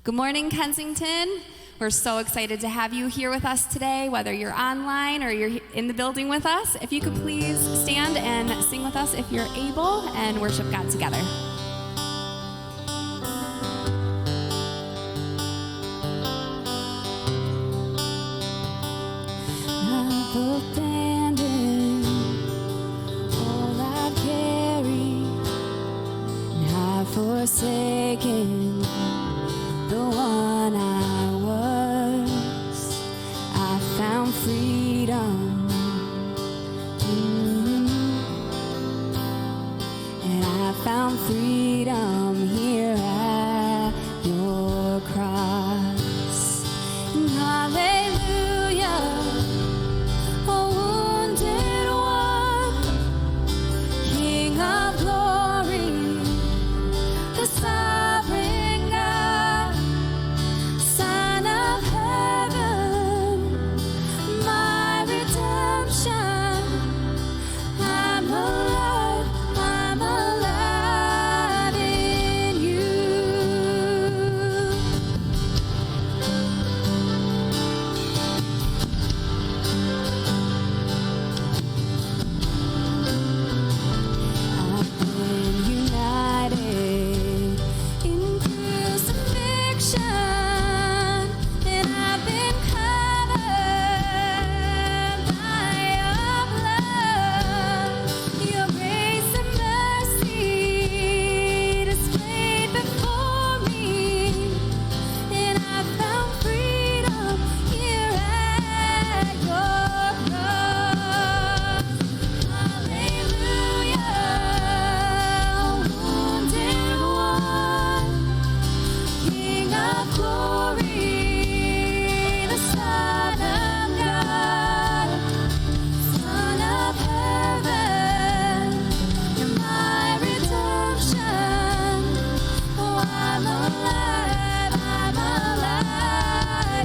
Good morning, Kensington. We're so excited to have you here with us today, whether you're online or you're in the building with us. If you could please stand and sing with us if you're able and worship God together. I've abandoned all I've carried, and I've forsaken the one I was. I found freedom, and I found freedom here at your cross. And hallelujah, a wounded one, King of glory, the sovereign God, Son of heaven, my redemption. I'm alive in you. I've been united in crucifixion, and I've been covered by your blood. Your grace and mercy displayed before me, and I found freedom here at your cross. Hallelujah, wounded one, King of glory, the Son of God, Son of heaven, you're my redemption. Oh, I'm alive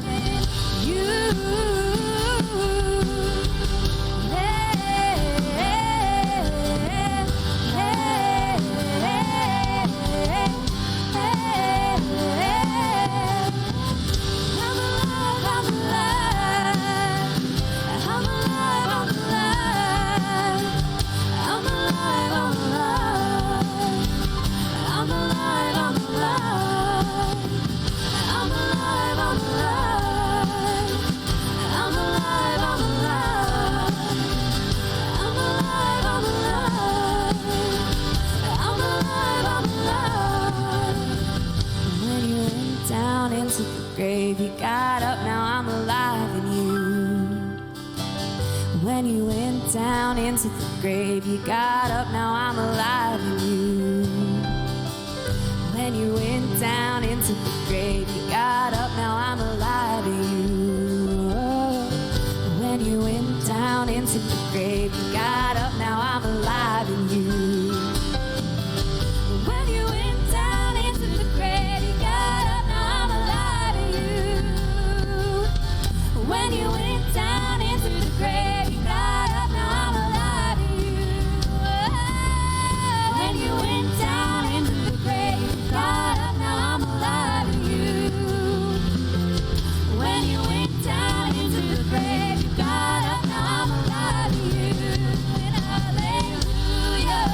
in you. When you went down into the grave, you got up, now I'm alive in you. When you went down into the grave, you got up, now I'm alive in you. When you went down into the grave, you got up, now I'm alive in you. Oh, when you went down into the grave, you got up, now I'm alive in you. When you went down into the grave, you got up, now I'm alive in you. When you went down into the grave, you got up, now I'm alive in you. Oh, when you went down into the grave, you got up, now I'm alive in you. When you went down into the grave, you got up, now I'm alive in you. And hallelujah,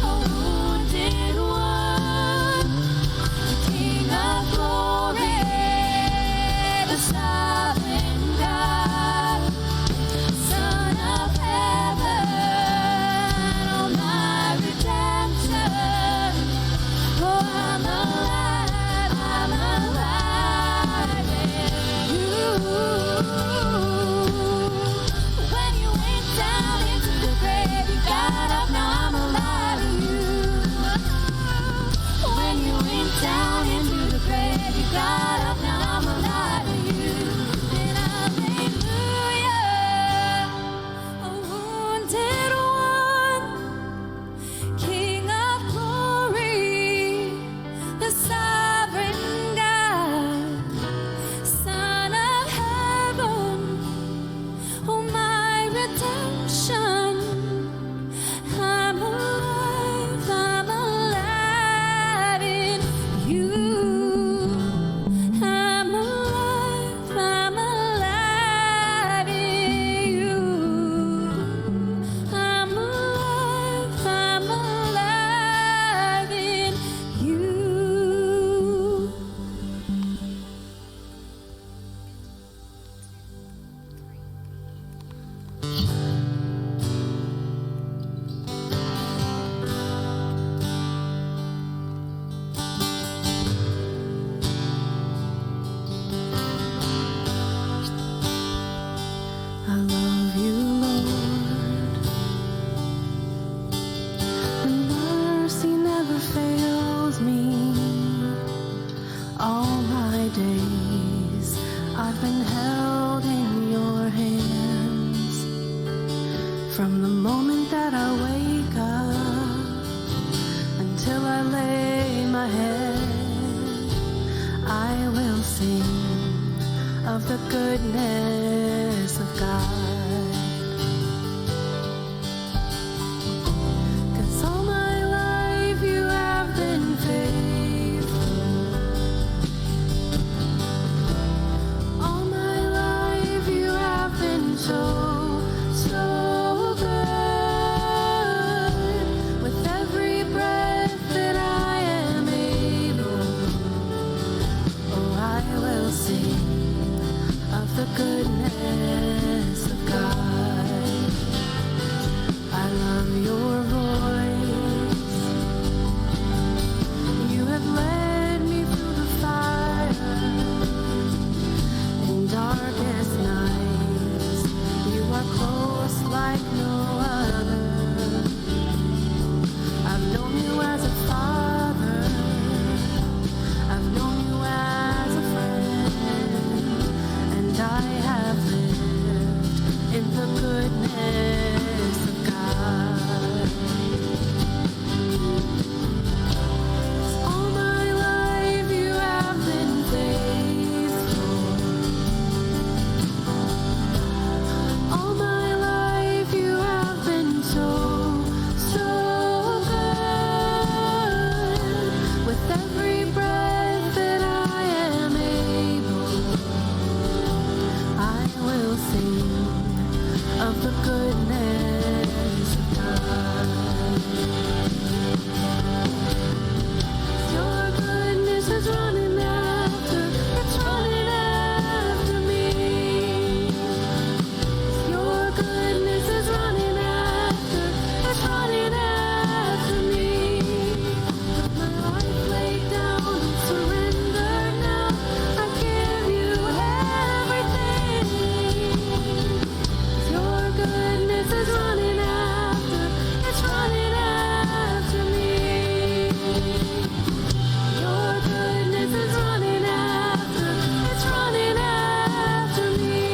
a wounded one, King of glory, the sovereign God, Son of heaven, oh my redemption. Oh, I'm alive in you. When you went down into the grave, you got up, now I'm alive in you. When you went down into the grave, you got up, now I'm alive in you. And hallelujah, a wounded one, King of glory, the I've been held in your hands from the moment that I wake up until I lay my head. I will sing of the goodness of God. 'Cause all my life you have been faithful. All my life you have been so, so good. With every breath that I am able, oh, I will sing of the goodness of God. I love your voice. You have led me through the fire in darkest nights. You are close like no other. I've known you as a father. I've known you as a friend. And I have lived in the goodness of God. All my life you have been faithful. All my life you have been so, so good. With every breath that I am able, I will sing of the goodness of God. Your goodness is running after, it's running after me. Your goodness is running after, it's running after me. With my life laid down and surrendered now, I give you everything. Your goodness is running after, it's running after me. Your goodness is running after, it's running after me.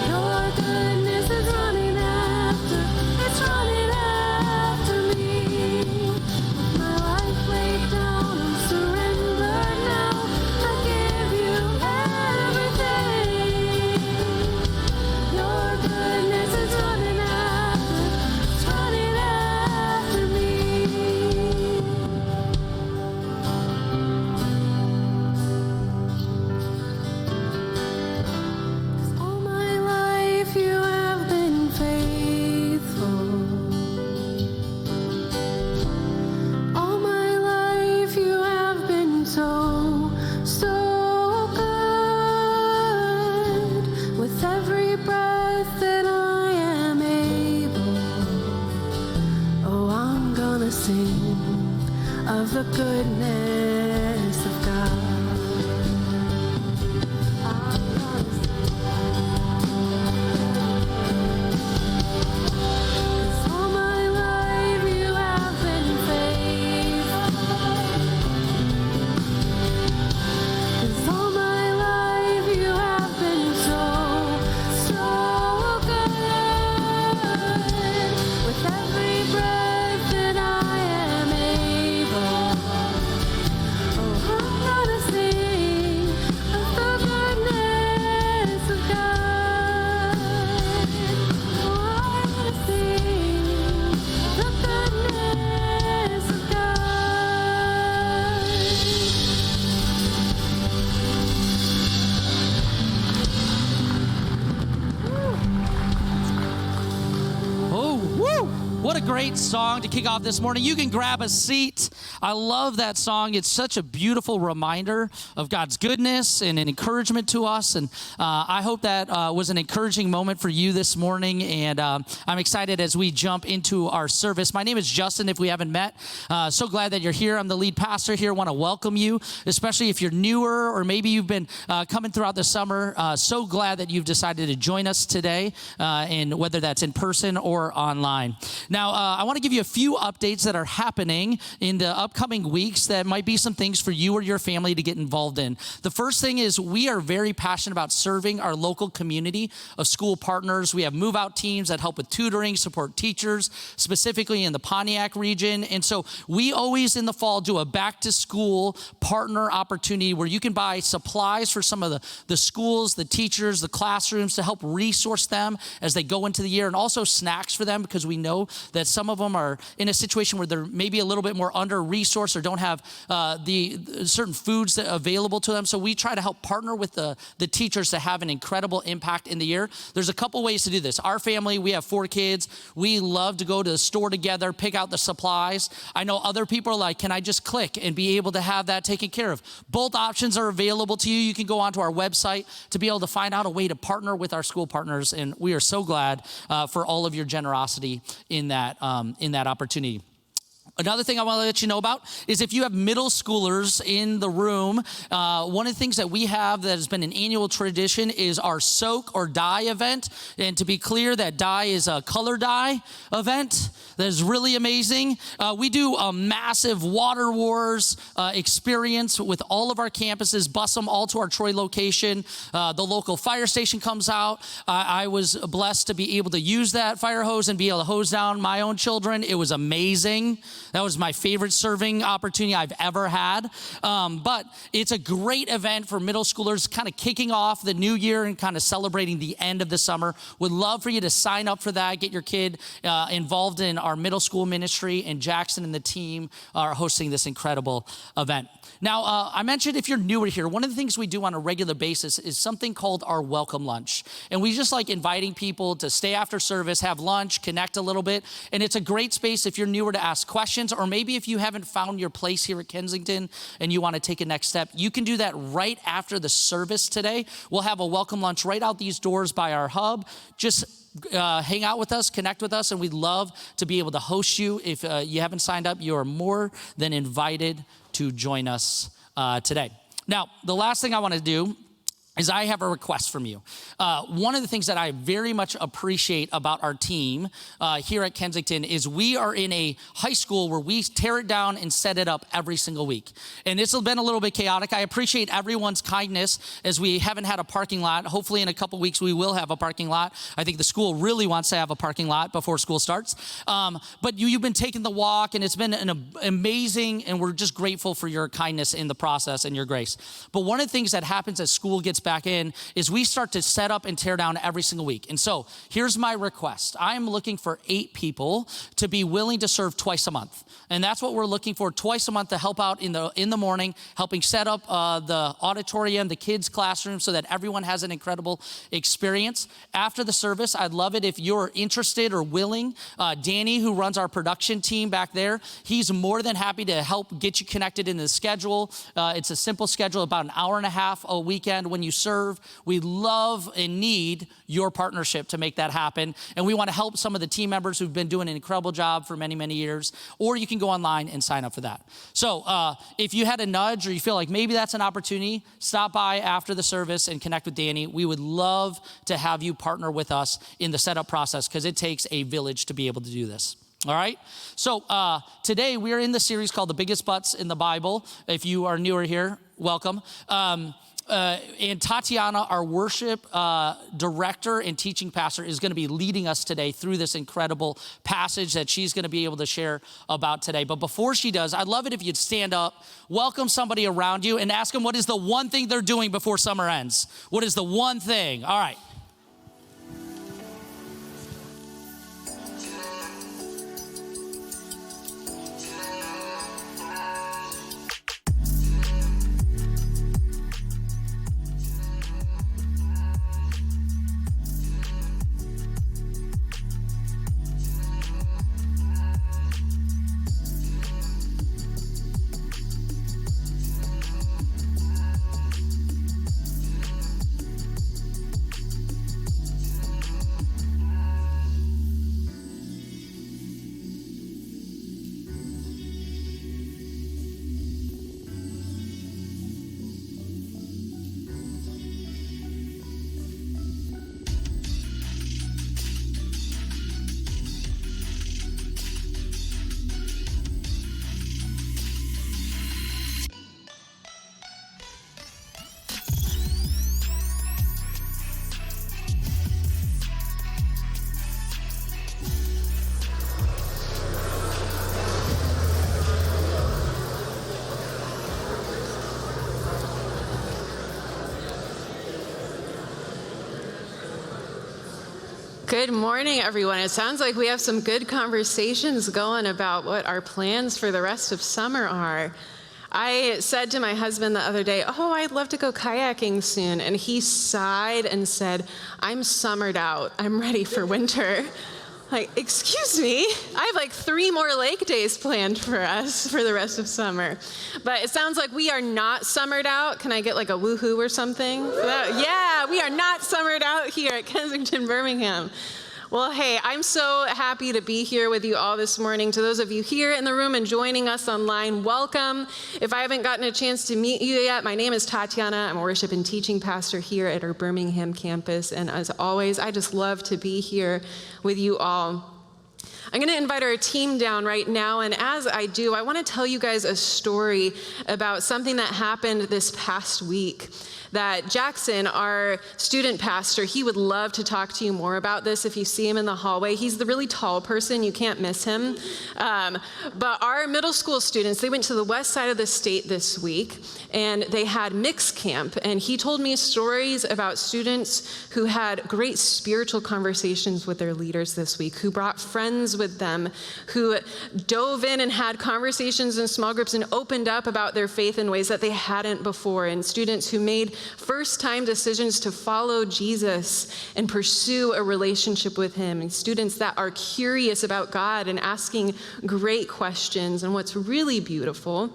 Your goodness is running after, it's running after me. With my life laid down and surrendered now, I give you everything. Your goodness is running after, it's running after me. 'Cause all my life you have been faithful. All my life you have been so, so good. With every breath that I am able, oh, I'm gonna sing of the goodness of God. I'm gonna sing. 'Cause all my life you have been faithful. 'Cause all my life you have been so, so good. With every breath that I am able, oh, I'm gonna sing of the goodness of God. Oh, I'm gonna sing the goodness of God. Oh, woo! What a great song to kick off this morning. You can grab a seat. I love that song. It's such a beautiful reminder of God's goodness and an encouragement to us. And I hope that was an encouraging moment for you this morning. And I'm excited as we jump into our service. My name is Justin, if we haven't met. So glad that you're here. I'm the lead pastor here. I want to welcome you, especially if you're newer or maybe you've been coming throughout the summer. So glad that you've decided to join us today, and whether that's in person or online. Now, I want to give you a few updates that are happening in the upcoming weeks that might be some things for you or your family to get involved in. The first thing is we are very passionate about serving our local community of school partners. We have move-out teams that help with tutoring, support teachers, specifically in the Pontiac region. And so we always in the fall do a back-to-school partner opportunity where you can buy supplies for some of the schools, the teachers, the classrooms to help resource them as they go into the year, and also snacks for them because we know that some of them are in a situation where they're maybe a little bit more under-resourced or don't have the certain foods that are available to them. So we try to help partner with the teachers to have an incredible impact in the year. There's a couple ways to do this. Our family, we have 4 kids. We love to go to the store together, pick out the supplies. I know other people are like, can I just click and be able to have that taken care of? Both options are available to you. You can go onto our website to be able to find out a way to partner with our school partners, and we are so glad for all of your generosity in that opportunity. Another thing I want to let you know about is if you have middle schoolers in the room, one of the things that we have that has been an annual tradition is our soak or dye event. And to be clear, that dye is a color dye event that is really amazing. We do a massive water wars experience with all of our campuses, bus them all to our Troy location. The local fire station comes out. I was blessed to be able to use that fire hose and be able to hose down my own children. It was amazing. That was my favorite serving opportunity I've ever had. But it's a great event for middle schoolers, kind of kicking off the new year and kind of celebrating the end of the summer. Would love for you to sign up for that, get your kid involved in our middle school ministry, and Jackson and the team are hosting this incredible event. Now, I mentioned if you're newer here, one of the things we do on a regular basis is something called our welcome lunch. And we just like inviting people to stay after service, have lunch, connect a little bit. And it's a great space if you're newer to ask questions, or maybe if you haven't found your place here at Kensington and you want to take a next step, you can do that right after the service today. We'll have a welcome lunch right out these doors by our hub. Just hang out with us, connect with us, and we'd love to be able to host you. If you haven't signed up, you are more than invited to join us today. Now, the last thing I want to do is I have a request from you. One of the things that I very much appreciate about our team here at Kensington is we are in a high school where we tear it down and set it up every single week. And this has been a little bit chaotic. I appreciate everyone's kindness as we haven't had a parking lot. Hopefully in a couple weeks we will have a parking lot. I think the school really wants to have a parking lot before school starts. But you've been taking the walk, and it's been an amazing, and we're just grateful for your kindness in the process and your grace. But one of the things that happens as school gets back in is we start to set up and tear down every single week. And so here's my request. I'm looking for 8 people to be willing to serve twice a month. And that's what we're looking for, twice a month, to help out in the morning, helping set up the auditorium, the kids' classroom, so that everyone has an incredible experience. After the service, I'd love it if you're interested or willing. Danny, who runs our production team back there, he's more than happy to help get you connected in the schedule. It's a simple schedule, about an hour and a half a weekend when you serve. We love and need your partnership to make that happen. And we want to help some of the team members who've been doing an incredible job for many, many years. Or you can go online and sign up for that. So if you had a nudge or you feel like maybe that's an opportunity, stop by after the service and connect with Danny. We would love to have you partner with us in the setup process, because it takes a village to be able to do this. All right. So today we are in the series called The Biggest Butts in the Bible. If you are newer here, welcome. And Tatiana, our worship director and teaching pastor, is going to be leading us today through this incredible passage that she's going to be able to share about today. But before she does, I'd love it if you'd stand up, welcome somebody around you, and ask them what is the one thing they're doing before summer ends. What is the one thing? All right. Good morning, everyone. It sounds like we have some good conversations going about what our plans for the rest of summer are. I said to my husband the other day, I'd love to go kayaking soon. And he sighed and said, I'm summered out. I'm ready for winter. Like, excuse me, I have like 3 more lake days planned for us for the rest of summer. But it sounds like we are not summered out. Can I get like a woohoo or something for that? Yeah, we are not summered out here at Kensington, Birmingham. Well, hey, I'm so happy to be here with you all this morning. To those of you here in the room and joining us online, welcome. If I haven't gotten a chance to meet you yet, my name is Tatiana. I'm a worship and teaching pastor here at our Birmingham campus. And as always, I just love to be here with you all. I'm going to invite our team down right now, and as I do, I want to tell you guys a story about something that happened this past week. That Jackson, our student pastor, he would love to talk to you more about this if you see him in the hallway. He's the really tall person, you can't miss him. But our middle school students, they went to the west side of the state this week, and they had mixed camp, and he told me stories about students who had great spiritual conversations with their leaders this week, who brought friends with them, who dove in and had conversations in small groups and opened up about their faith in ways that they hadn't before, and students who made first-time decisions to follow Jesus and pursue a relationship with him, and students that are curious about God and asking great questions. And what's really beautiful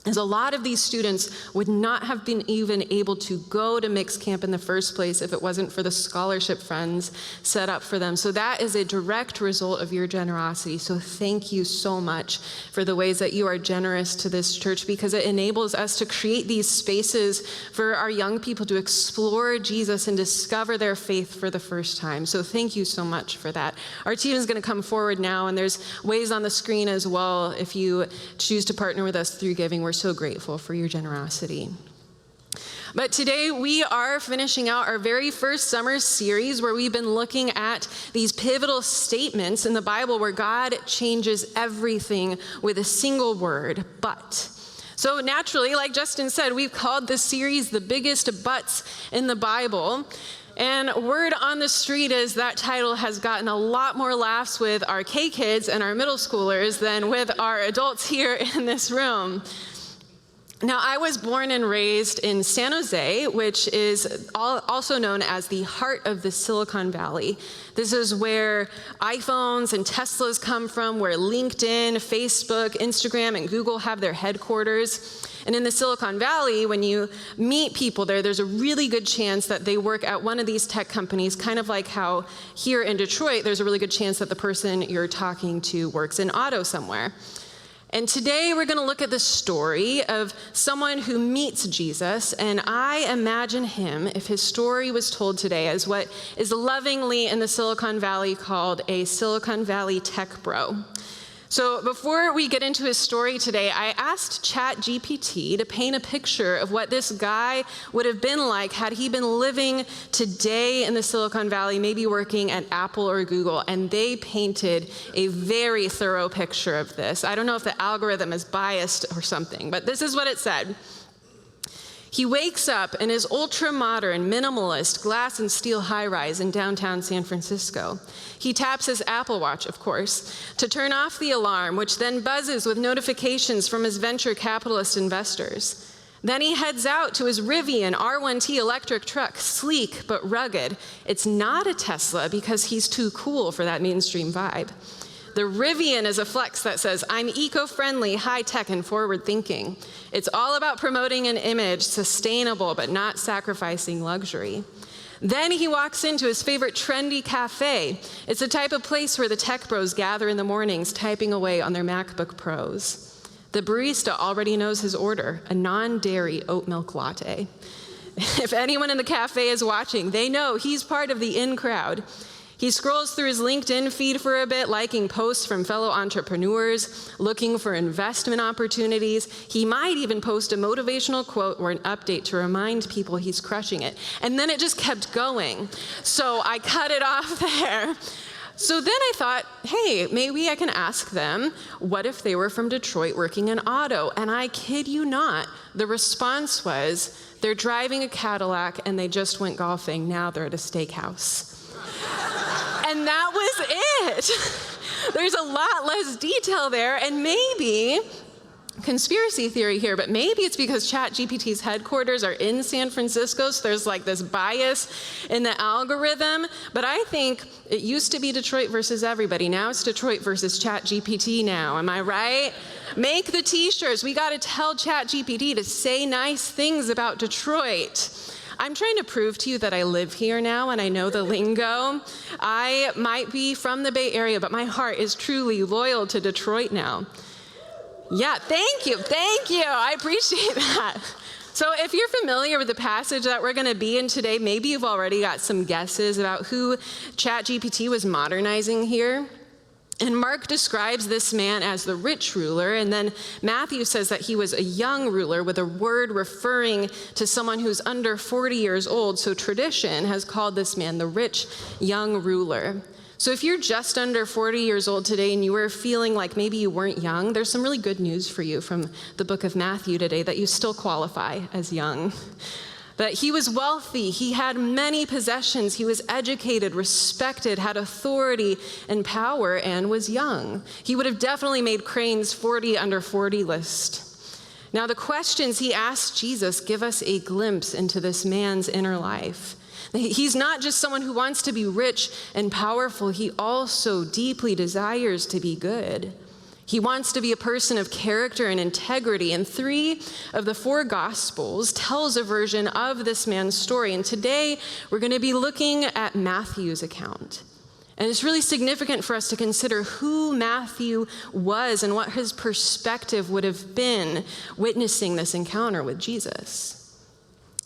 is a lot of these students would not have been even able to go to mixed camp in the first place if it wasn't for the scholarship funds set up for them. So that is a direct result of your generosity. So thank you so much for the ways that you are generous to this church, because it enables us to create these spaces for our young people to explore Jesus and discover their faith for the first time. So thank you so much for that. Our team is going to come forward now, and there's ways on the screen as well if you choose to partner with us through giving. We're so grateful for your generosity. But today we are finishing out our very first summer series where we've been looking at these pivotal statements in the Bible where God changes everything with a single word, but. So naturally, like Justin said, we've called this series The Biggest Buts in the Bible. And word on the street is that title has gotten a lot more laughs with our K-kids and our middle schoolers than with our adults here in this room. Now, I was born and raised in San Jose, which is also known as the heart of the Silicon Valley. This is where iPhones and Teslas come from, where LinkedIn, Facebook, Instagram, and Google have their headquarters. And in the Silicon Valley, when you meet people there's a really good chance that they work at one of these tech companies, kind of like how here in Detroit, there's a really good chance that the person you're talking to works in auto somewhere. And today we're going to look at the story of someone who meets Jesus, and I imagine him, if his story was told today, as what is lovingly in the Silicon Valley called a Silicon Valley tech bro. So before we get into his story today, I asked ChatGPT to paint a picture of what this guy would have been like had he been living today in the Silicon Valley, maybe working at Apple or Google, and they painted a very thorough picture of this. I don't know if the algorithm is biased or something, but this is what it said. He wakes up in his ultra-modern, minimalist, glass and steel high-rise in downtown San Francisco. He taps his Apple Watch, of course, to turn off the alarm, which then buzzes with notifications from his venture capitalist investors. Then he heads out to his Rivian R1T electric truck, sleek but rugged. It's not a Tesla because he's too cool for that mainstream vibe. The Rivian is a flex that says, I'm eco-friendly, high-tech, and forward-thinking. It's all about promoting an image, sustainable but not sacrificing luxury. Then he walks into his favorite trendy cafe. It's the type of place where the tech bros gather in the mornings, typing away on their MacBook Pros. The barista already knows his order, a non-dairy oat milk latte. If anyone in the cafe is watching, they know he's part of the in crowd. He scrolls through his LinkedIn feed for a bit, liking posts from fellow entrepreneurs, looking for investment opportunities. He might even post a motivational quote or an update to remind people he's crushing it. And then it just kept going. So I cut it off there. So then I thought, hey, maybe I can ask them, what if they were from Detroit working in auto? And I kid you not, the response was, they're driving a Cadillac and they just went golfing. Now they're at a steakhouse. And that was it. There's a lot less detail there, and maybe, conspiracy theory here, but maybe it's because ChatGPT's headquarters are in San Francisco, so there's like this bias in the algorithm. But I think it used to be Detroit versus everybody. Now it's Detroit versus ChatGPT now. Am I right? Make the t-shirts. We got to tell ChatGPT to say nice things about Detroit. I'm trying to prove to you that I live here now and I know the lingo. I might be from the Bay Area, but my heart is truly loyal to Detroit now. Yeah, thank you. I appreciate that. So if you're familiar with the passage that we're going to be in today, maybe you've already got some guesses about who ChatGPT was modernizing here. And Mark describes this man as the rich ruler, and then Matthew says that he was a young ruler with a word referring to someone who's under 40 years old. So tradition has called this man the rich young ruler. So if you're just under 40 years old today and you were feeling like maybe you weren't young, there's some really good news for you from the book of Matthew today that you still qualify as young. But he was wealthy, he had many possessions, he was educated, respected, had authority and power, and was young. He would have definitely made Crane's 40 under 40 list. Now the questions he asked Jesus give us a glimpse into this man's inner life. He's not just someone who wants to be rich and powerful, he also deeply desires to be good. He wants to be a person of character and integrity, and 3 of the 4 Gospels tells a version of this man's story. And today, we're going to be looking at Matthew's account. And it's really significant for us to consider who Matthew was and what his perspective would have been witnessing this encounter with Jesus.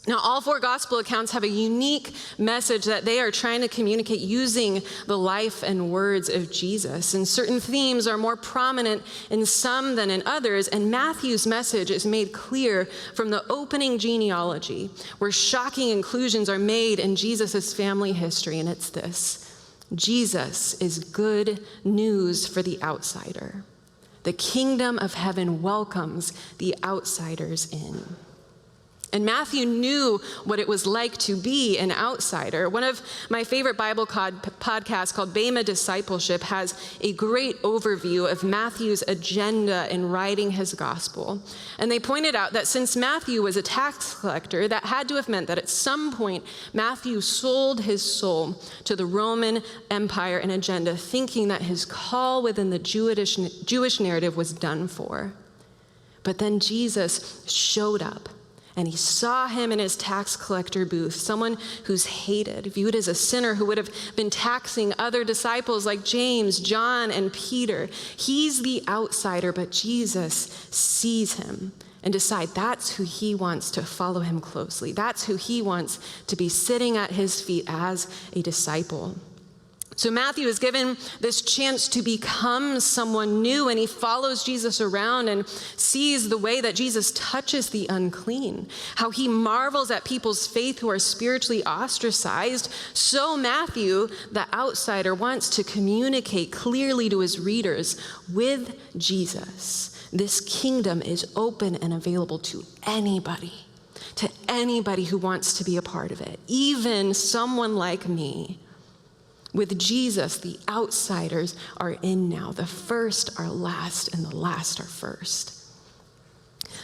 Now, all 4 gospel accounts have a unique message that they are trying to communicate using the life and words of Jesus. And certain themes are more prominent in some than in others. And Matthew's message is made clear from the opening genealogy, where shocking inclusions are made in Jesus' family history. And it's this: Jesus is good news for the outsider. The kingdom of heaven welcomes the outsiders in. And Matthew knew what it was like to be an outsider. One of my favorite Bible podcasts called Bema Discipleship has a great overview of Matthew's agenda in writing his gospel. And they pointed out that since Matthew was a tax collector, that had to have meant that at some point Matthew sold his soul to the Roman Empire and agenda, thinking that his call within the Jewish narrative was done for. But then Jesus showed up. And he saw him in his tax collector booth, someone who's hated, viewed as a sinner who would have been taxing other disciples like James, John, and Peter. He's the outsider, but Jesus sees him and decides that's who he wants to follow him closely. That's who he wants to be sitting at his feet as a disciple. So Matthew is given this chance to become someone new, and he follows Jesus around and sees the way that Jesus touches the unclean, how he marvels at people's faith who are spiritually ostracized. So Matthew, the outsider, wants to communicate clearly to his readers, with Jesus, this kingdom is open and available to anybody who wants to be a part of it, even someone like me. With Jesus, the outsiders are in now. The first are last, and the last are first.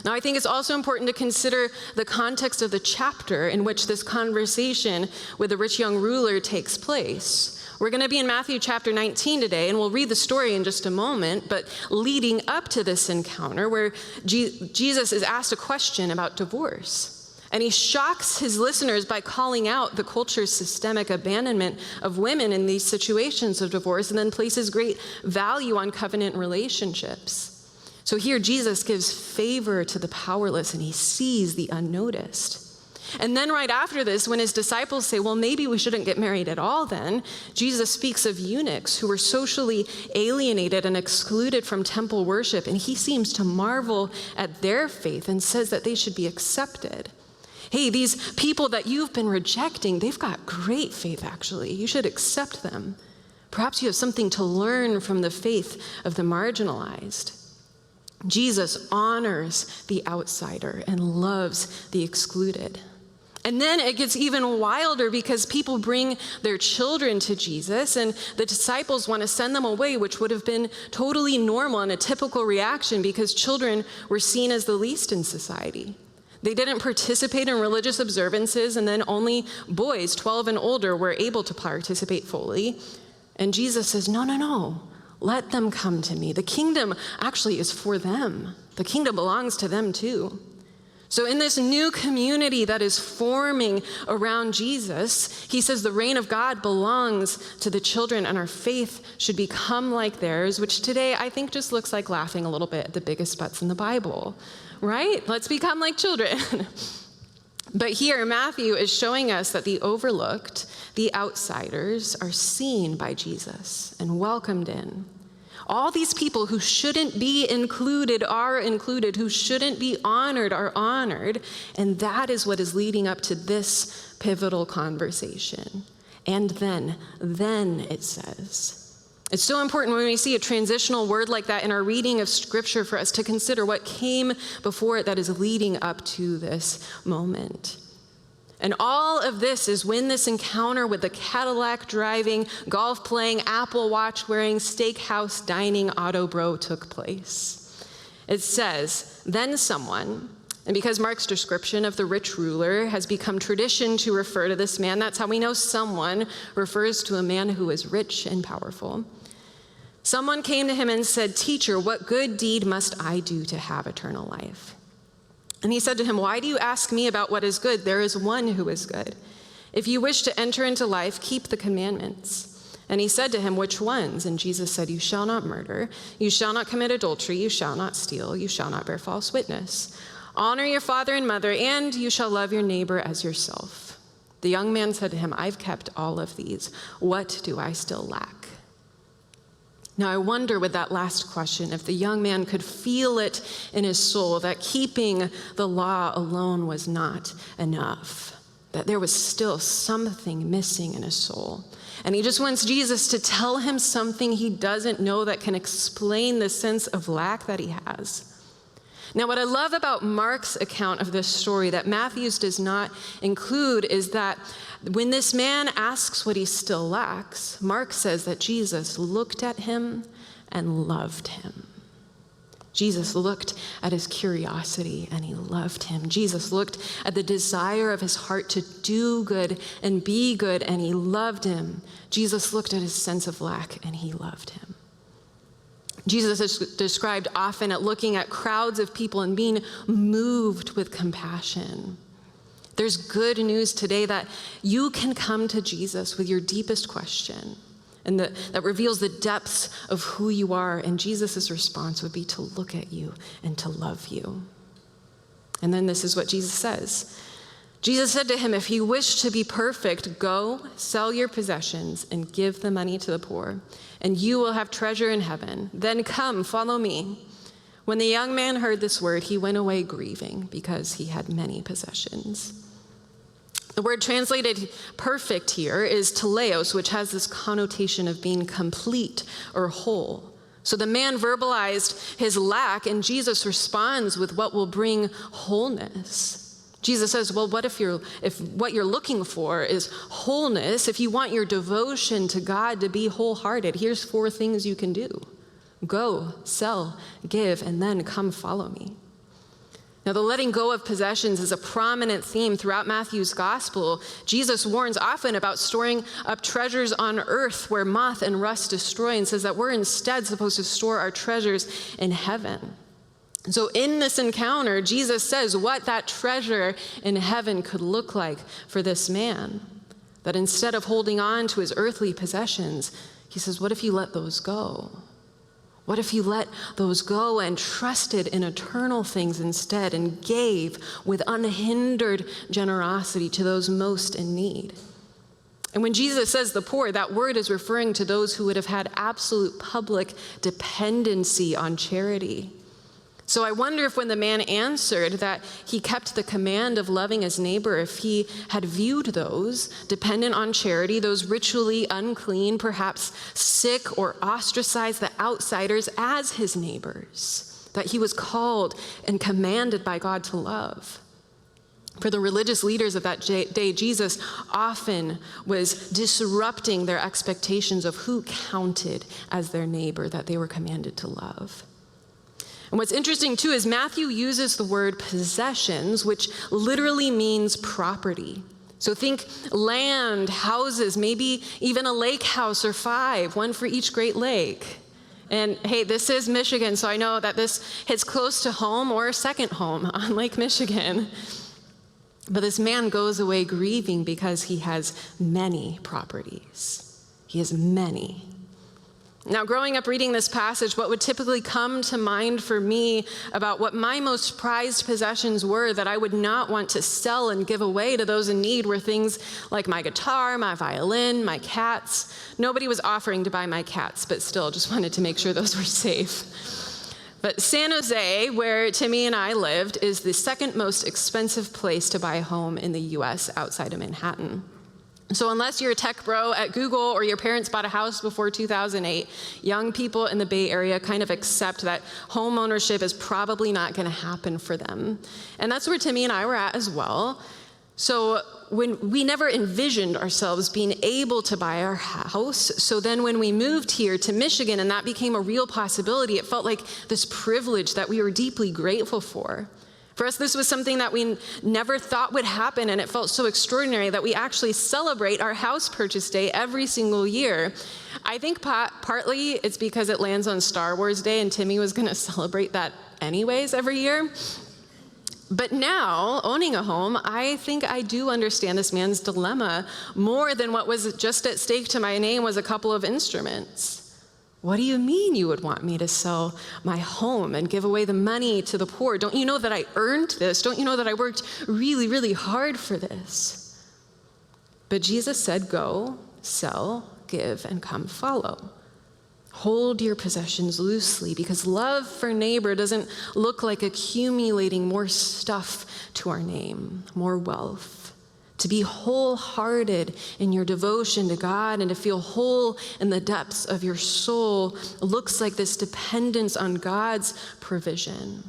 Now, I think it's also important to consider the context of the chapter in which this conversation with the rich young ruler takes place. We're going to be in Matthew chapter 19 today, and we'll read the story in just a moment, but leading up to this encounter where Jesus is asked a question about divorce. And he shocks his listeners by calling out the culture's systemic abandonment of women in these situations of divorce, and then places great value on covenant relationships. So here Jesus gives favor to the powerless, and he sees the unnoticed. And then right after this, when his disciples say, well, maybe we shouldn't get married at all then, Jesus speaks of eunuchs who were socially alienated and excluded from temple worship, and he seems to marvel at their faith and says that they should be accepted. Hey, these people that you've been rejecting, they've got great faith, actually. You should accept them. Perhaps you have something to learn from the faith of the marginalized. Jesus honors the outsider and loves the excluded. And then it gets even wilder because people bring their children to Jesus, and the disciples want to send them away, which would have been totally normal and a typical reaction because children were seen as the least in society. They didn't participate in religious observances, and then only boys 12 and older were able to participate fully. And Jesus says, no, let them come to me. The kingdom actually is for them. The kingdom belongs to them too. So in this new community that is forming around Jesus, he says the reign of God belongs to the children, and our faith should become like theirs, which today I think just looks like laughing a little bit at the biggest butts in the Bible, right? Let's become like children. But here, Matthew is showing us that the overlooked, the outsiders, are seen by Jesus and welcomed in. All these people who shouldn't be included are included, who shouldn't be honored are honored, and that is what is leading up to this pivotal conversation. And then it says. It's so important when we see a transitional word like that in our reading of Scripture for us to consider what came before it that is leading up to this moment. And all of this is when this encounter with the Cadillac driving, golf playing, Apple Watch wearing, steakhouse dining auto bro took place. It says, then someone, and because Mark's description of the rich ruler has become tradition to refer to this man, that's how we know someone refers to a man who is rich and powerful. Someone came to him and said, "Teacher, what good deed must I do to have eternal life?" And he said to him, "Why do you ask me about what is good? There is one who is good. If you wish to enter into life, keep the commandments." And he said to him, "Which ones?" And Jesus said, "You shall not murder. You shall not commit adultery. You shall not steal. You shall not bear false witness. Honor your father and mother, and you shall love your neighbor as yourself." The young man said to him, "I've kept all of these. What do I still lack?" Now, I wonder with that last question if the young man could feel it in his soul that keeping the law alone was not enough, that there was still something missing in his soul. And he just wants Jesus to tell him something he doesn't know that can explain the sense of lack that he has. Now, what I love about Mark's account of this story that Matthew's does not include is that when this man asks what he still lacks, Mark says that Jesus looked at him and loved him. Jesus looked at his curiosity and he loved him. Jesus looked at the desire of his heart to do good and be good and he loved him. Jesus looked at his sense of lack and he loved him. Jesus is described often at looking at crowds of people and being moved with compassion. There's good news today that you can come to Jesus with your deepest question, and that reveals the depths of who you are, and Jesus' response would be to look at you and to love you. And then this is what Jesus says. Jesus said to him, "If you wish to be perfect, go, sell your possessions, and give the money to the poor, and you will have treasure in heaven. Then come, follow me." When the young man heard this word, he went away grieving because he had many possessions. The word translated perfect here is teleos, which has this connotation of being complete or whole. So the man verbalized his lack, and Jesus responds with what will bring wholeness. Jesus says, well, what if what you're looking for is wholeness, if you want your devotion to God to be wholehearted, here's 4 things you can do. Go, sell, give, and then come follow me. Now, the letting go of possessions is a prominent theme throughout Matthew's gospel. Jesus warns often about storing up treasures on earth where moth and rust destroy, and says that we're instead supposed to store our treasures in heaven. So in this encounter, Jesus says what that treasure in heaven could look like for this man. That instead of holding on to his earthly possessions, he says, what if you let those go? What if you let those go and trusted in eternal things instead and gave with unhindered generosity to those most in need? And when Jesus says the poor, that word is referring to those who would have had absolute public dependency on charity. So I wonder if when the man answered that he kept the command of loving his neighbor, if he had viewed those dependent on charity, those ritually unclean, perhaps sick or ostracized, the outsiders, as his neighbors, that he was called and commanded by God to love. For the religious leaders of that day, Jesus often was disrupting their expectations of who counted as their neighbor that they were commanded to love. And what's interesting too is Matthew uses the word possessions, which literally means property. So think land, houses, maybe even a lake house or 5, one for each Great Lake. And hey, this is Michigan, so I know that this hits close to home or second home on Lake Michigan. But this man goes away grieving because he has many properties. He has many. Now, growing up reading this passage, what would typically come to mind for me about what my most prized possessions were that I would not want to sell and give away to those in need were things like my guitar, my violin, my cats. Nobody was offering to buy my cats, but still just wanted to make sure those were safe. But San Jose, where Timmy and I lived, is the second most expensive place to buy a home in the US outside of Manhattan. So unless you're a tech bro at Google or your parents bought a house before 2008, young people in the Bay Area kind of accept that home ownership is probably not going to happen for them. And that's where Timmy and I were at as well. So when we never envisioned ourselves being able to buy our house. So then when we moved here to Michigan and that became a real possibility, it felt like this privilege that we were deeply grateful for. For us, this was something that we never thought would happen, and it felt so extraordinary that we actually celebrate our house purchase day every single year. I think partly it's because it lands on Star Wars Day, and Timmy was going to celebrate that anyways every year. But now, owning a home, I think I do understand this man's dilemma more than what was just at stake to my name was a couple of instruments. What do you mean you would want me to sell my home and give away the money to the poor? Don't you know that I earned this? Don't you know that I worked really, really hard for this? But Jesus said, go, sell, give, and come follow. Hold your possessions loosely, because love for neighbor doesn't look like accumulating more stuff to our name, more wealth. To be wholehearted in your devotion to God and to feel whole in the depths of your soul looks like this dependence on God's provision.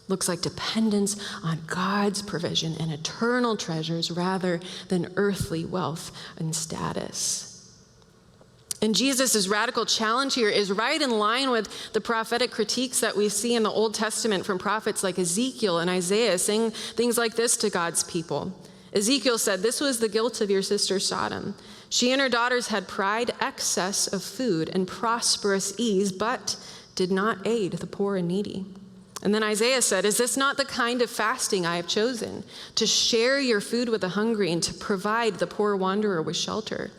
Looks like dependence on God's provision and eternal treasures rather than earthly wealth and status. And Jesus' radical challenge here is right in line with the prophetic critiques that we see in the Old Testament from prophets like Ezekiel and Isaiah saying things like this to God's people. Ezekiel said, "This was the guilt of your sister Sodom. She and her daughters had pride, excess of food, and prosperous ease, but did not aid the poor and needy." And then Isaiah said, "Is this not the kind of fasting I have chosen? To share your food with the hungry and to provide the poor wanderer with shelter?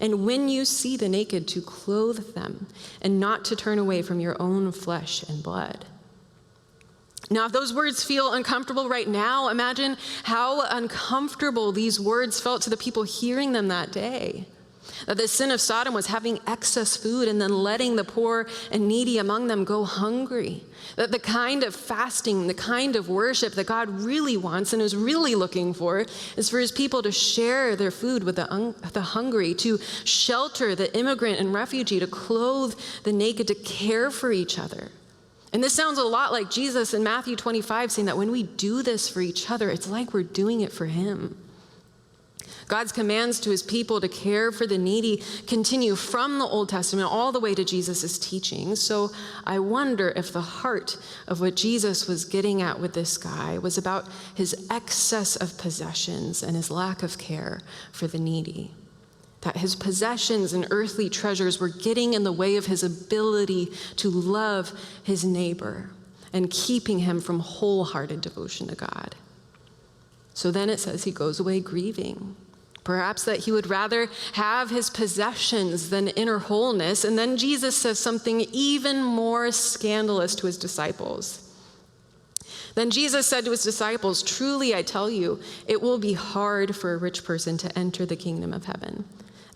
And when you see the naked, to clothe them, and not to turn away from your own flesh and blood." Now, if those words feel uncomfortable right now, imagine how uncomfortable these words felt to the people hearing them that day. That the sin of Sodom was having excess food and then letting the poor and needy among them go hungry. That the kind of fasting, the kind of worship that God really wants and is really looking for is for his people to share their food with the hungry, to shelter the immigrant and refugee, to clothe the naked, to care for each other. And this sounds a lot like Jesus in Matthew 25 saying that when we do this for each other, it's like we're doing it for him. God's commands to his people to care for the needy continue from the Old Testament all the way to Jesus' teaching. So I wonder if the heart of what Jesus was getting at with this guy was about his excess of possessions and his lack of care for the needy. That his possessions and earthly treasures were getting in the way of his ability to love his neighbor and keeping him from wholehearted devotion to God. So then it says he goes away grieving. Perhaps that he would rather have his possessions than inner wholeness. And then Jesus says something even more scandalous to his disciples. Then Jesus said to his disciples, "Truly I tell you, it will be hard for a rich person to enter the kingdom of heaven.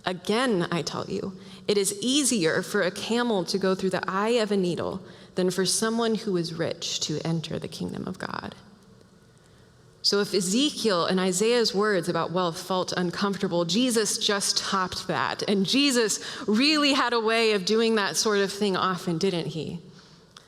Again, I tell you, it is easier for a camel to go through the eye of a needle than for someone who is rich to enter the kingdom of God." So if Ezekiel and Isaiah's words about wealth felt uncomfortable, Jesus just topped that. And Jesus really had a way of doing that sort of thing often, didn't he?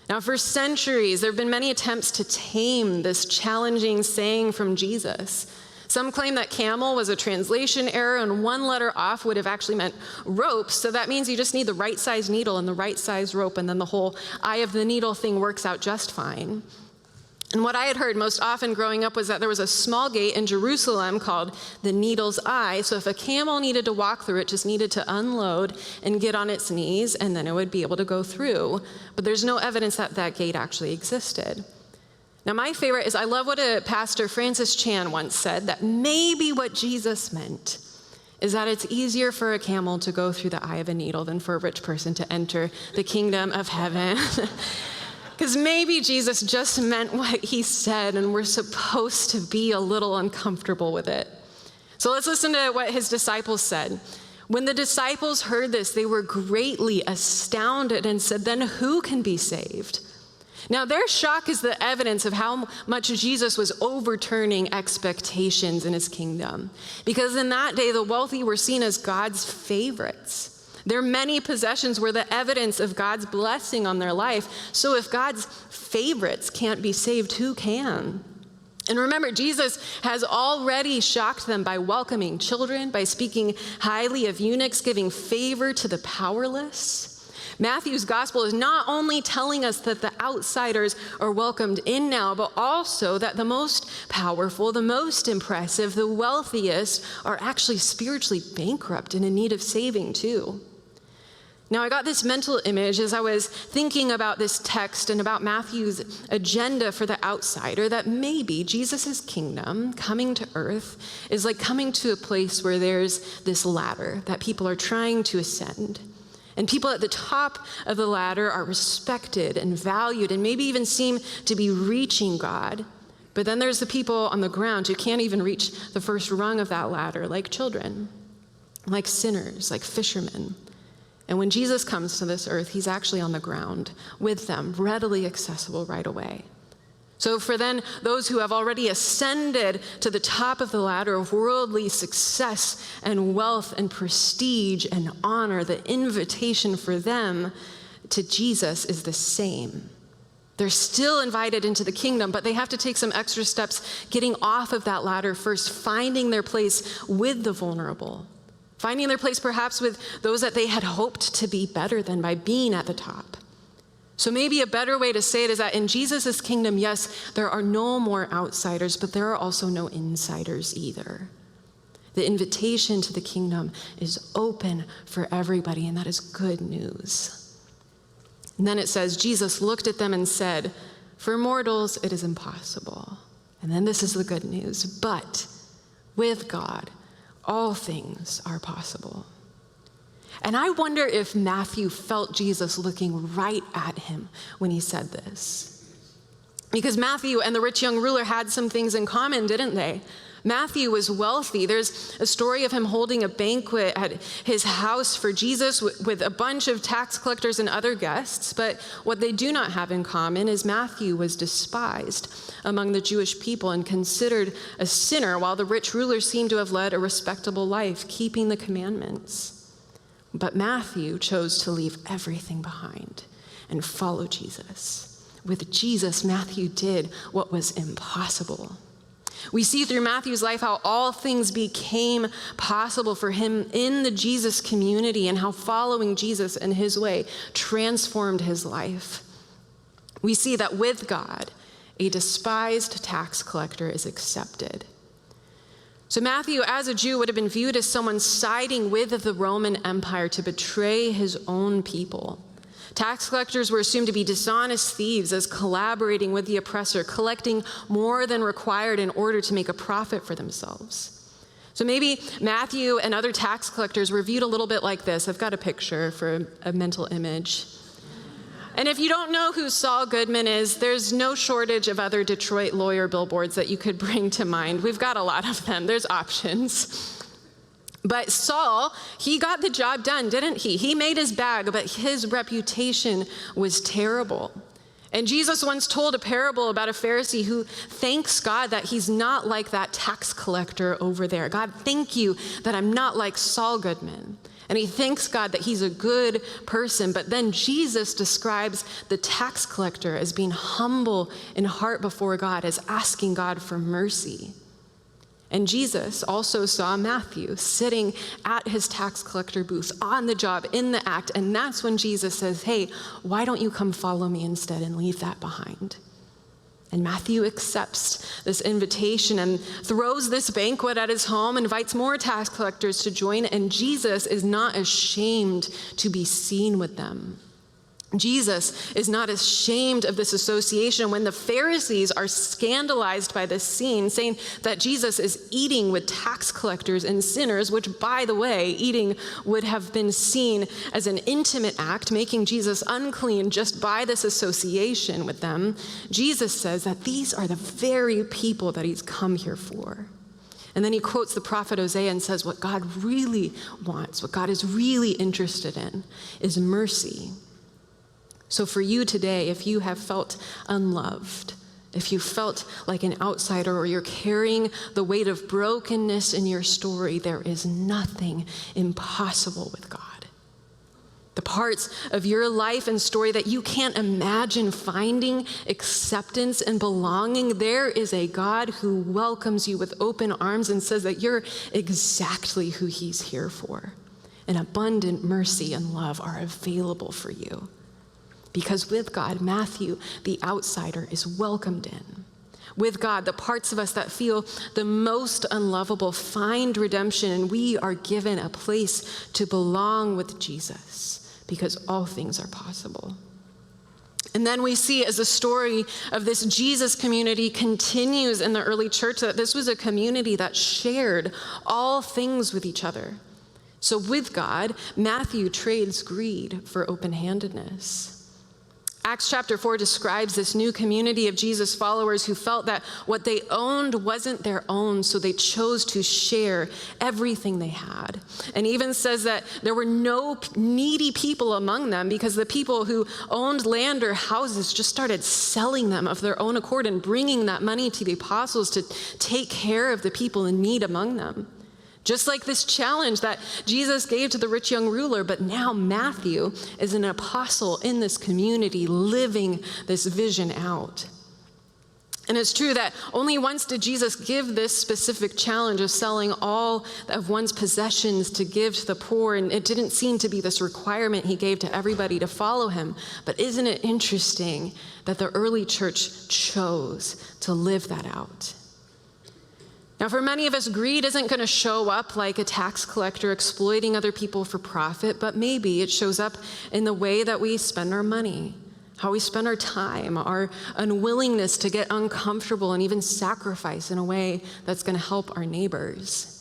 Now, for centuries, there have been many attempts to tame this challenging saying from Jesus. Some claim that camel was a translation error, and one letter off would have actually meant rope. So that means you just need the right size needle and the right size rope, and then the whole eye of the needle thing works out just fine. And what I had heard most often growing up was that there was a small gate in Jerusalem called the Needle's Eye. So if a camel needed to walk through, it just needed to unload and get on its knees, and then it would be able to go through. But there's no evidence that that gate actually existed. Now, my favorite is I love what a pastor, Francis Chan, once said, that maybe what Jesus meant is that it's easier for a camel to go through the eye of a needle than for a rich person to enter the kingdom of heaven. Because maybe Jesus just meant what he said, and we're supposed to be a little uncomfortable with it. So let's listen to what his disciples said. When the disciples heard this, they were greatly astounded and said, "Then who can be saved?" Now, their shock is the evidence of how much Jesus was overturning expectations in his kingdom. Because in that day, the wealthy were seen as God's favorites. Their many possessions were the evidence of God's blessing on their life. So if God's favorites can't be saved, who can? And remember, Jesus has already shocked them by welcoming children, by speaking highly of eunuchs, giving favor to the powerless. Matthew's gospel is not only telling us that the outsiders are welcomed in now, but also that the most powerful, the most impressive, the wealthiest are actually spiritually bankrupt and in need of saving too. Now, I got this mental image as I was thinking about this text and about Matthew's agenda for the outsider, that maybe Jesus' kingdom coming to earth is like coming to a place where there's this ladder that people are trying to ascend. And people at the top of the ladder are respected and valued and maybe even seem to be reaching God. But then there's the people on the ground who can't even reach the first rung of that ladder, like children, like sinners, like fishermen. And when Jesus comes to this earth, he's actually on the ground with them, readily accessible right away. So for then those who have already ascended to the top of the ladder of worldly success and wealth and prestige and honor, the invitation for them to Jesus is the same. They're still invited into the kingdom, but they have to take some extra steps getting off of that ladder first, finding their place with the vulnerable, finding their place perhaps with those that they had hoped to be better than by being at the top. So maybe a better way to say it is that in Jesus' kingdom, yes, there are no more outsiders, but there are also no insiders either. The invitation to the kingdom is open for everybody, and that is good news. And then it says, Jesus looked at them and said, "For mortals, it is impossible." And then this is the good news. But with God, all things are possible. And I wonder if Matthew felt Jesus looking right at him when he said this. Because Matthew and the rich young ruler had some things in common, didn't they? Matthew was wealthy. There's a story of him holding a banquet at his house for Jesus with a bunch of tax collectors and other guests. But what they do not have in common is Matthew was despised among the Jewish people and considered a sinner, while the rich ruler seemed to have led a respectable life, keeping the commandments. But Matthew chose to leave everything behind and follow Jesus. With Jesus, Matthew did what was impossible. We see through Matthew's life how all things became possible for him in the Jesus community, and how following Jesus and his way transformed his life. We see that with God, a despised tax collector is accepted. So Matthew, as a Jew, would have been viewed as someone siding with the Roman Empire to betray his own people. Tax collectors were assumed to be dishonest thieves, as collaborating with the oppressor, collecting more than required in order to make a profit for themselves. So maybe Matthew and other tax collectors were viewed a little bit like this. I've got a picture for a mental image. And if you don't know who Saul Goodman is, there's no shortage of other Detroit lawyer billboards that you could bring to mind. We've got a lot of them. There's options. But Saul, he got the job done, didn't he? He made his bag, but his reputation was terrible. And Jesus once told a parable about a Pharisee who thanks God that he's not like that tax collector over there. God, thank you that I'm not like Saul Goodman. And he thanks God that he's a good person. But then Jesus describes the tax collector as being humble in heart before God, as asking God for mercy. And Jesus also saw Matthew sitting at his tax collector booth on the job, in the act. And that's when Jesus says, hey, why don't you come follow me instead and leave that behind? And Matthew accepts this invitation and throws this banquet at his home, invites more tax collectors to join, and Jesus is not ashamed to be seen with them. Jesus is not ashamed of this association. When the Pharisees are scandalized by this scene, saying that Jesus is eating with tax collectors and sinners, which, by the way, eating would have been seen as an intimate act, making Jesus unclean just by this association with them, Jesus says that these are the very people that he's come here for. And then he quotes the prophet Hosea and says what God really wants, what God is really interested in, is mercy. So for you today, if you have felt unloved, if you felt like an outsider, or you're carrying the weight of brokenness in your story, there is nothing impossible with God. The parts of your life and story that you can't imagine finding acceptance and belonging, there is a God who welcomes you with open arms and says that you're exactly who he's here for. And abundant mercy and love are available for you. Because with God, Matthew, the outsider, is welcomed in. With God, the parts of us that feel the most unlovable find redemption, and we are given a place to belong with Jesus, because all things are possible. And then we see, as the story of this Jesus community continues in the early church, that this was a community that shared all things with each other. So with God, Matthew trades greed for open-handedness. Acts chapter 4 describes this new community of Jesus followers who felt that what they owned wasn't their own, so they chose to share everything they had. And even says that there were no needy people among them, because the people who owned land or houses just started selling them of their own accord and bringing that money to the apostles to take care of the people in need among them. Just like this challenge that Jesus gave to the rich young ruler, but now Matthew is an apostle in this community living this vision out. And it's true that only once did Jesus give this specific challenge of selling all of one's possessions to give to the poor, and it didn't seem to be this requirement he gave to everybody to follow him. But isn't it interesting that the early church chose to live that out? Now, for many of us, greed isn't going to show up like a tax collector exploiting other people for profit, but maybe it shows up in the way that we spend our money, how we spend our time, our unwillingness to get uncomfortable and even sacrifice in a way that's going to help our neighbors.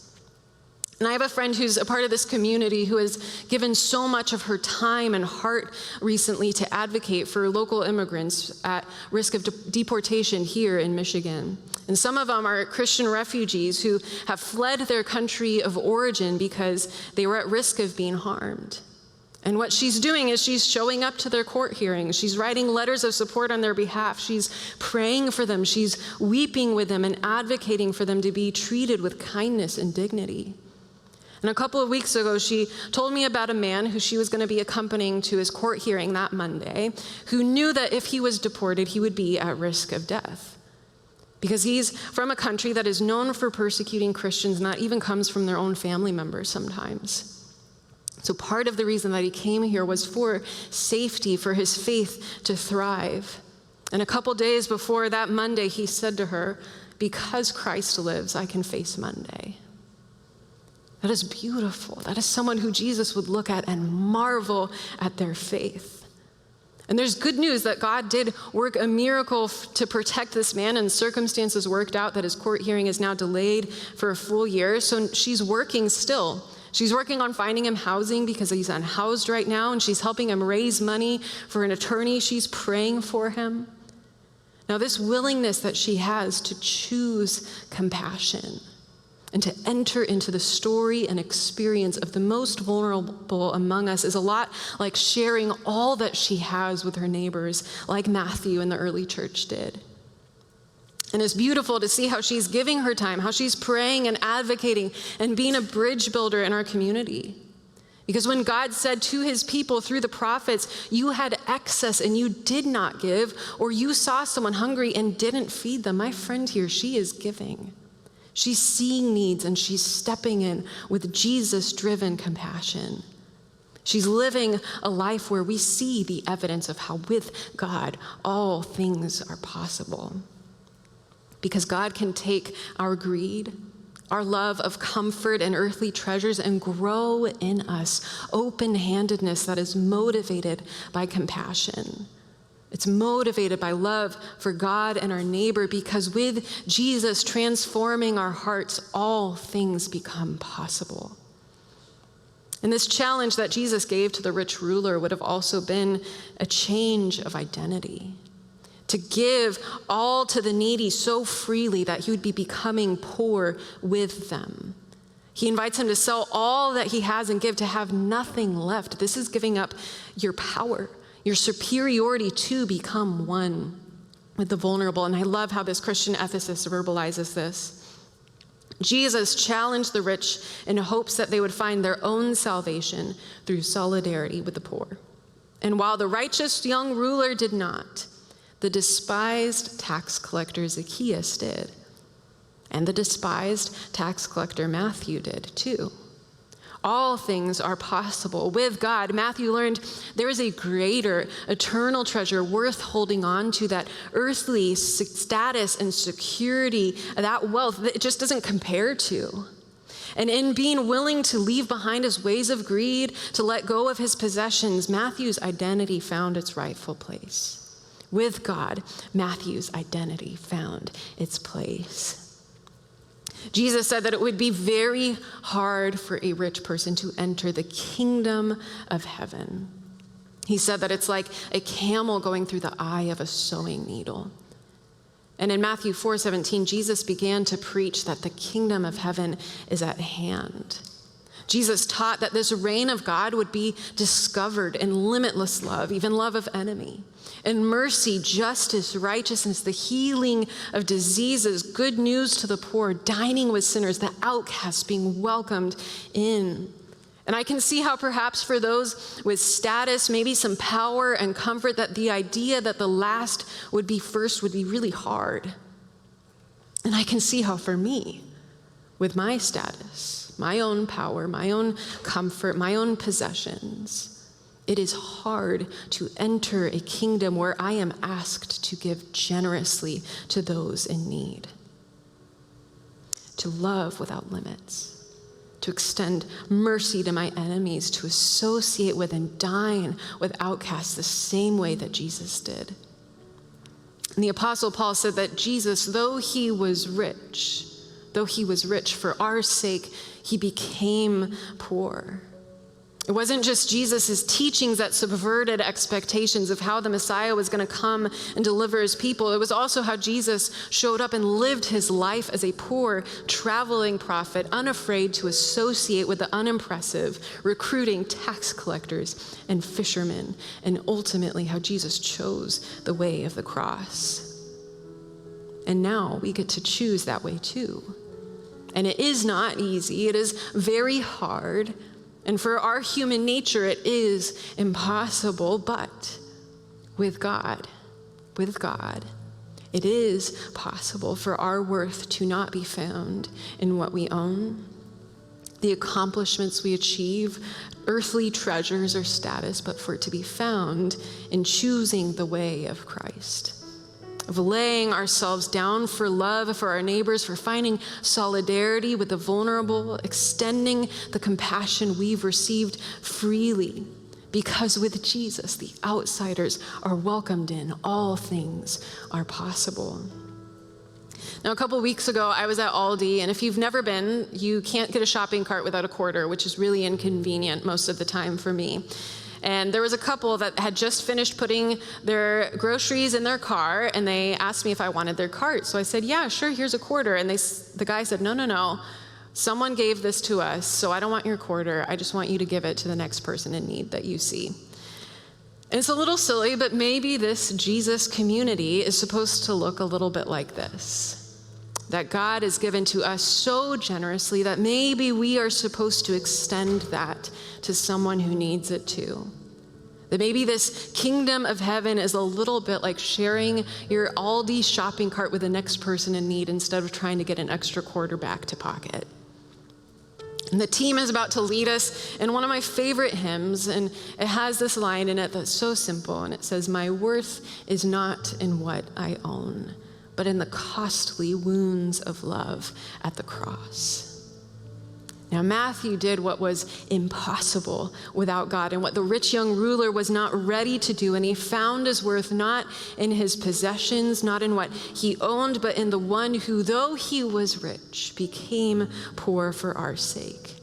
And I have a friend who's a part of this community who has given so much of her time and heart recently to advocate for local immigrants at risk of deportation here in Michigan. And some of them are Christian refugees who have fled their country of origin because they were at risk of being harmed. And what she's doing is she's showing up to their court hearings. She's writing letters of support on their behalf. She's praying for them. She's weeping with them and advocating for them to be treated with kindness and dignity. And a couple of weeks ago, she told me about a man who she was going to be accompanying to his court hearing that Monday, who knew that if he was deported, he would be at risk of death. Because he's from a country that is known for persecuting Christians, and that even comes from their own family members sometimes. So part of the reason that he came here was for safety, for his faith to thrive. And a couple days before that Monday, he said to her, "Because Christ lives, I can face Monday." That is beautiful. That is someone who Jesus would look at and marvel at their faith. And there's good news that God did work a miracle to protect this man, and circumstances worked out that his court hearing is now delayed for a full year. So she's working still. She's working on finding him housing because he's unhoused right now, and she's helping him raise money for an attorney. She's praying for him. Now, this willingness that she has to choose compassion and to enter into the story and experience of the most vulnerable among us is a lot like sharing all that she has with her neighbors, like Matthew and the early church did. And it's beautiful to see how she's giving her time, how she's praying and advocating and being a bridge builder in our community. Because when God said to his people through the prophets, you had excess and you did not give, or you saw someone hungry and didn't feed them, my friend here, she is giving. She's seeing needs and she's stepping in with Jesus-driven compassion. She's living a life where we see the evidence of how with God all things are possible. Because God can take our greed, our love of comfort and earthly treasures, and grow in us open-handedness that is motivated by compassion. It's motivated by love for God and our neighbor, because with Jesus transforming our hearts, all things become possible. And this challenge that Jesus gave to the rich ruler would have also been a change of identity. To give all to the needy so freely that he would be becoming poor with them. He invites him to sell all that he has and give, to have nothing left. This is giving up your power, your superiority, to become one with the vulnerable. And I love how this Christian ethicist verbalizes this. Jesus challenged the rich in hopes that they would find their own salvation through solidarity with the poor. And while the righteous young ruler did not, the despised tax collector Zacchaeus did. And the despised tax collector Matthew did too. All things are possible with God. Matthew learned there is a greater eternal treasure worth holding on to, that earthly status and security, that wealth, that it just doesn't compare to. And in being willing to leave behind his ways of greed, to let go of his possessions, Matthew's identity found its rightful place. With God, Matthew's identity found its place. Jesus said that it would be very hard for a rich person to enter the kingdom of heaven. He said that it's like a camel going through the eye of a sewing needle. And in Matthew 4:17, Jesus began to preach that the kingdom of heaven is at hand. Jesus taught that this reign of God would be discovered in limitless love, even love of enemy, in mercy, justice, righteousness, the healing of diseases, good news to the poor, dining with sinners, the outcasts being welcomed in. And I can see how perhaps for those with status, maybe some power and comfort, that the idea that the last would be first would be really hard. And I can see how for me, with my status, my own power, my own comfort, my own possessions, it is hard to enter a kingdom where I am asked to give generously to those in need, to love without limits, to extend mercy to my enemies, to associate with and dine with outcasts the same way that Jesus did. And the Apostle Paul said that Jesus, though he was rich for our sake, he became poor. It wasn't just Jesus' teachings that subverted expectations of how the Messiah was going to come and deliver his people. It was also how Jesus showed up and lived his life as a poor, traveling prophet, unafraid to associate with the unimpressive, recruiting tax collectors and fishermen, and ultimately how Jesus chose the way of the cross. And now we get to choose that way too. And it is not easy. It is very hard. And for our human nature, it is impossible. But with God, it is possible for our worth to not be found in what we own, the accomplishments we achieve, earthly treasures or status, but for it to be found in choosing the way of Christ, of laying ourselves down for love for our neighbors, for finding solidarity with the vulnerable, extending the compassion we've received freely. Because with Jesus, the outsiders are welcomed in. All things are possible. Now, a couple weeks ago, I was at Aldi, and if you've never been, you can't get a shopping cart without a quarter, which is really inconvenient most of the time for me. And there was a couple that had just finished putting their groceries in their car, and they asked me if I wanted their cart. So I said, yeah, sure, here's a quarter. And the guy said, no, someone gave this to us, so I don't want your quarter. I just want you to give it to the next person in need that you see. And it's a little silly, but maybe this Jesus community is supposed to look a little bit like this. that God has given to us so generously that maybe we are supposed to extend that to someone who needs it too. That maybe this kingdom of heaven is a little bit like sharing your Aldi shopping cart with the next person in need instead of trying to get an extra quarter back to pocket. And the team is about to lead us in one of my favorite hymns, and it has this line in it that's so simple, and it says, "My worth is not in what I own, but in the costly wounds of love at the cross." Now, Matthew did what was impossible without God and what the rich young ruler was not ready to do. And he found his worth not in his possessions, not in what he owned, but in the one who, though he was rich, became poor for our sake.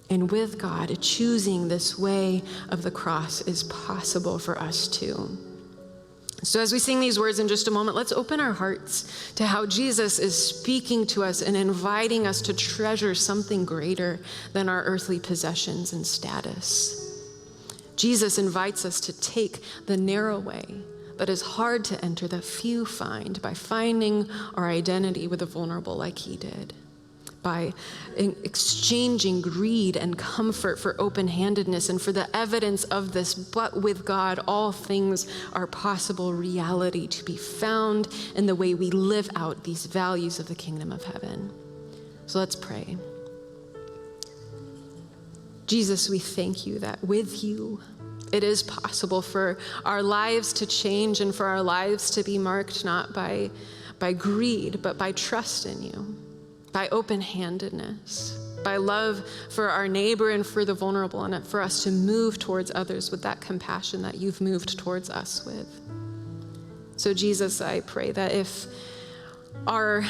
And with God, choosing this way of the cross is possible for us too. So as we sing these words in just a moment, let's open our hearts to how Jesus is speaking to us and inviting us to treasure something greater than our earthly possessions and status. Jesus invites us to take the narrow way that is hard to enter, that few find, by finding our identity with the vulnerable like he did, by exchanging greed and comfort for open-handedness and for the evidence of this. But with God, all things are possible reality to be found in the way we live out these values of the kingdom of heaven. So let's pray. Jesus, we thank you that with you, it is possible for our lives to change and for our lives to be marked not by greed, but by trust in you, by open-handedness, by love for our neighbor and for the vulnerable, and for us to move towards others with that compassion that you've moved towards us with. So Jesus, I pray that if our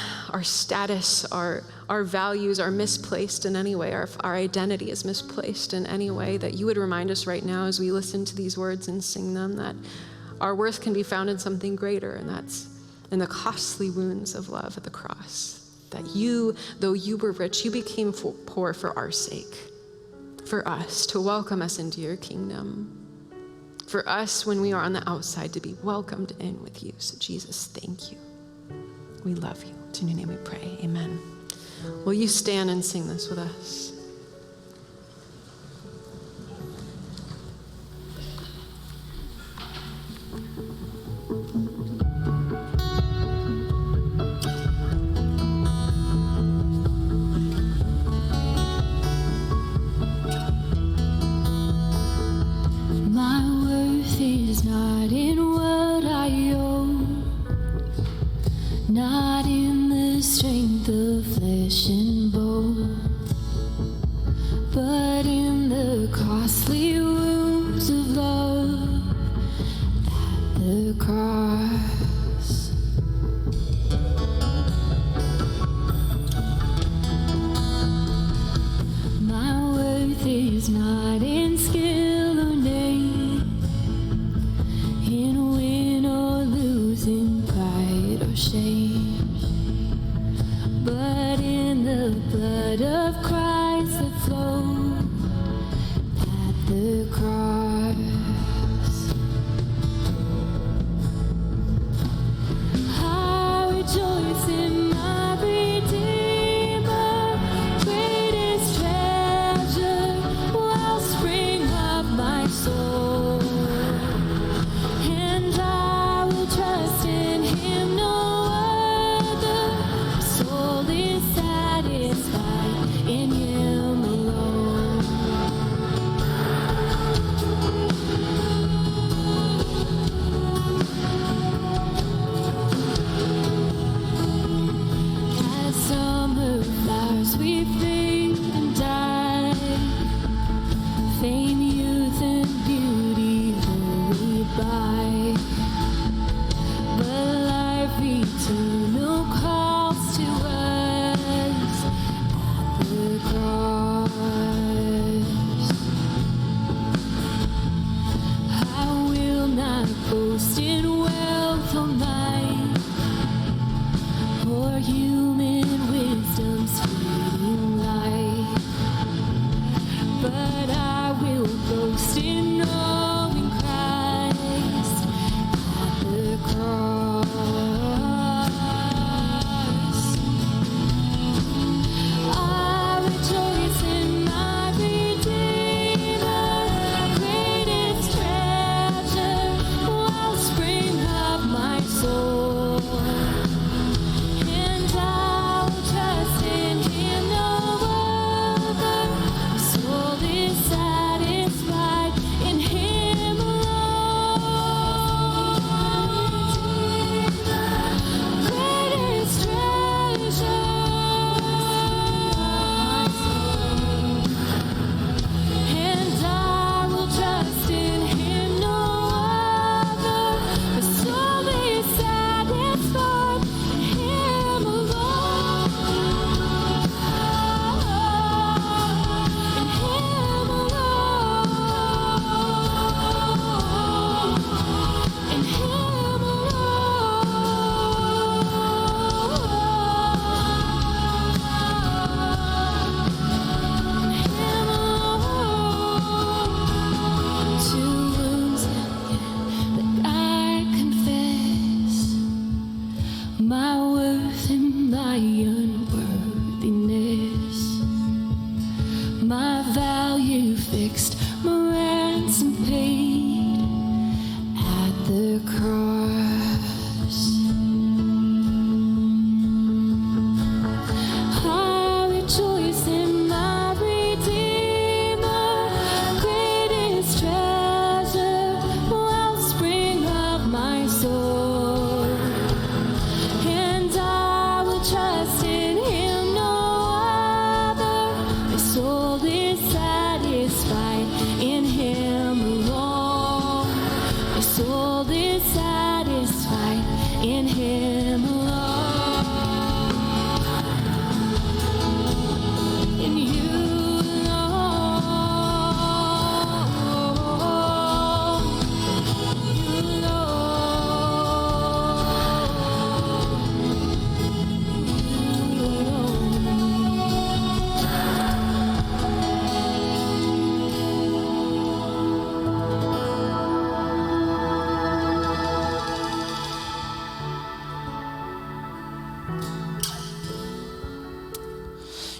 status, our values are misplaced in any way, our identity is misplaced in any way, that you would remind us right now as we listen to these words and sing them that our worth can be found in something greater, and that's in the costly wounds of love at the cross. That you, though you were rich, you became poor for our sake, for us, to welcome us into your kingdom, for us when we are on the outside to be welcomed in with you. So Jesus, thank you. We love you. It's in your name we pray. Amen. Will you stand and sing this with us? Not in the strength of flesh and bone, but in the costly wounds of love at the cross. My worth is not in skill or name, in win or lose, in pride or shame, but in the blood of Christ that flowed at the cross. I rejoice in my Redeemer, greatest treasure, wellspring of my soul, and I will trust in him no other. Soul is satisfied in you.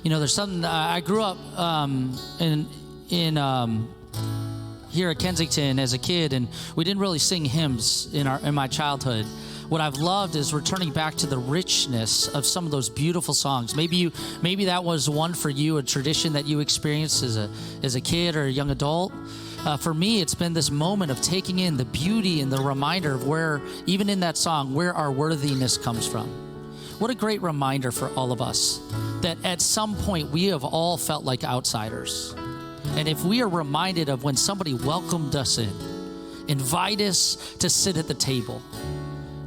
You know, there's something, I grew up in here at Kensington as a kid, and we didn't really sing hymns in my childhood. What I've loved is returning back to the richness of some of those beautiful songs. Maybe that was one for you, a tradition that you experienced as a kid or a young adult. For me, it's been this moment of taking in the beauty and the reminder of where, even in that song, where our worthiness comes from. What a great reminder for all of us that at some point we have all felt like outsiders. And if we are reminded of when somebody welcomed us in, invite us to sit at the table,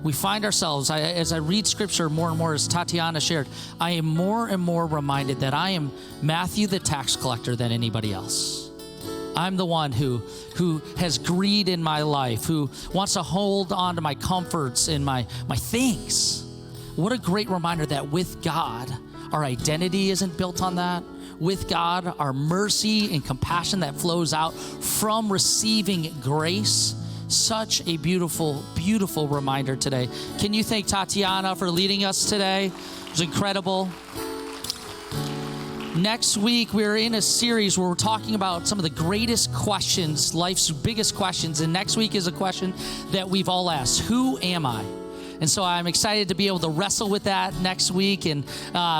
we find ourselves, as I read scripture more and more, as Tatiana shared, I am more and more reminded that I am Matthew the tax collector than anybody else. I'm the one who has greed in my life, who wants to hold on to my comforts and my things. What a great reminder that with God, our identity isn't built on that. With God, our mercy and compassion that flows out from receiving grace. Such a beautiful, beautiful reminder today. Can you thank Tatiana for leading us today? It was incredible. Next week, we're in a series where we're talking about some of the greatest questions, life's biggest questions. And next week is a question that we've all asked. Who am I? And so I'm excited to be able to wrestle with that next week and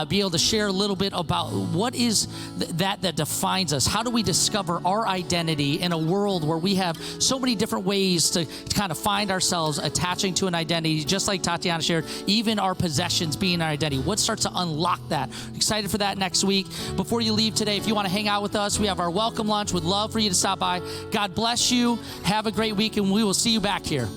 be able to share a little bit about what is that defines us. How do we discover our identity in a world where we have so many different ways to kind of find ourselves attaching to an identity, just like Tatiana shared, even our possessions being our identity. What starts to unlock that? Excited for that next week. Before you leave today, if you want to hang out with us, we have our welcome lunch. Would love for you to stop by. God bless you. Have a great week, and we will see you back here.